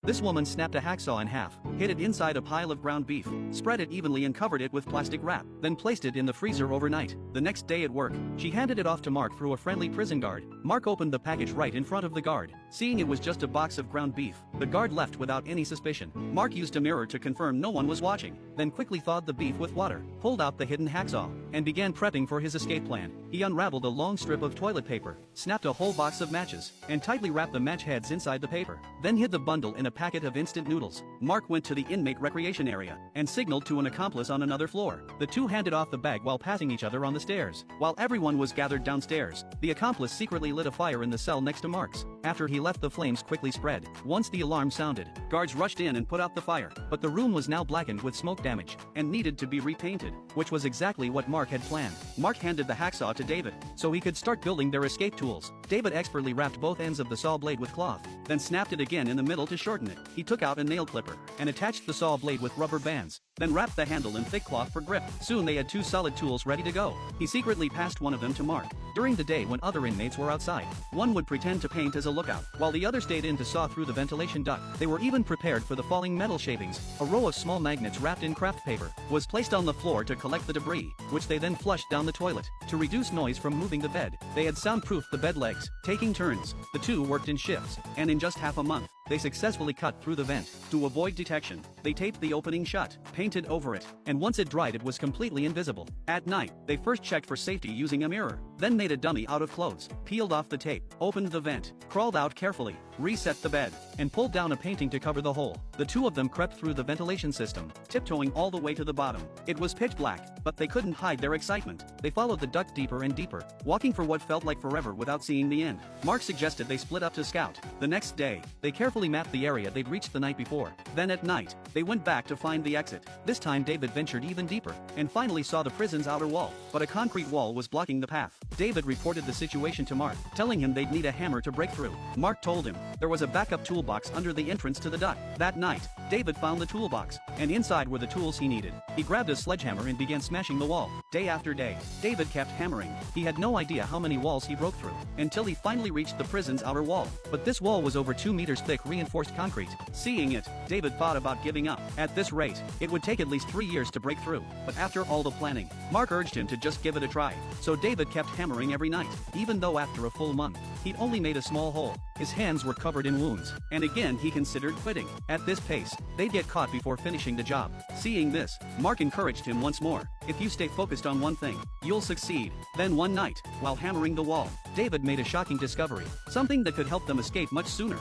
This woman snapped a hacksaw in half, hid it inside a pile of ground beef, spread it evenly and covered it with plastic wrap, then placed it in the freezer overnight. The next day at work, she handed it off to Mark through a friendly prison guard. Mark opened the package right in front of the guard. Seeing it was just a box of ground beef, the guard left without any suspicion. Mark used a mirror to confirm no one was watching, then quickly thawed the beef with water, pulled out the hidden hacksaw, and began prepping for his escape plan. He unraveled a long strip of toilet paper, snapped a whole box of matches, and tightly wrapped the match heads inside the paper. Then hid the bundle in a packet of instant noodles. Mark went to the inmate recreation area and signaled to an accomplice on another floor. The two handed off the bag while passing each other on the stairs. While everyone was gathered downstairs, the accomplice secretly lit a fire in the cell next to Mark's. After he left, the flames quickly spread. Once the alarm sounded, guards rushed in and put out the fire, but the room was now blackened with smoke damage and needed to be repainted, which was exactly what Mark had planned. Mark handed the hacksaw to David so he could start building their escape tools. David expertly wrapped both ends of the saw blade with cloth, then snapped it again in the middle to shorten it. He took out a nail clipper and attached the saw blade with rubber bands, then wrapped the handle in thick cloth for grip. Soon they had two solid tools ready to go. He secretly passed one of them to Mark. During the day when other inmates were outside, one would pretend to paint as a lookout, while the other stayed in to saw through the ventilation duct. They were even prepared for the falling metal shavings. A row of small magnets wrapped in craft paper was placed on the floor to collect the debris, which they then flushed down the toilet. To reduce noise from moving the bed, they had soundproofed the bed legs, taking turns. The two worked in shifts, and in just half a month, they successfully cut through the vent. To avoid detection, they taped the opening shut, painted over it, and once it dried it was completely invisible. At night, they first checked for safety using a mirror, then made a dummy out of clothes, peeled off the tape, opened the vent, crawled out carefully, reset the bed, and pulled down a painting to cover the hole. The two of them crept through the ventilation system, tiptoeing all the way to the bottom. It was pitch black, but they couldn't hide their excitement. They followed the duct deeper and deeper, walking for what felt like forever without seeing the end. Mark suggested they split up to scout. The next day, they carefully mapped the area they'd reached the night before. Then at night, they went back to find the exit. This time David ventured even deeper, and finally saw the prison's outer wall, but a concrete wall was blocking the path. David reported the situation to Mark, telling him they'd need a hammer to break through. Mark told him there was a backup toolbox under the entrance to the duct. That night, David found the toolbox, and inside were the tools he needed. He grabbed a sledgehammer and began smashing the wall. Day after day, David kept hammering. He had no idea how many walls he broke through, until he finally reached the prison's outer wall. But this wall was over 2 meters thick reinforced concrete. Seeing it, David thought about giving up. At this rate, it would take at least 3 years to break through. But after all the planning, Mark urged him to just give it a try. So David kept hammering every night, even though after a full month, he'd only made a small hole. His hands were covered in wounds, and again he considered quitting. At this pace, they'd get caught before finishing the job. Seeing this, Mark encouraged him once more. If you stay focused on one thing, you'll succeed. Then one night, while hammering the wall, David made a shocking discovery, something that could help them escape much sooner.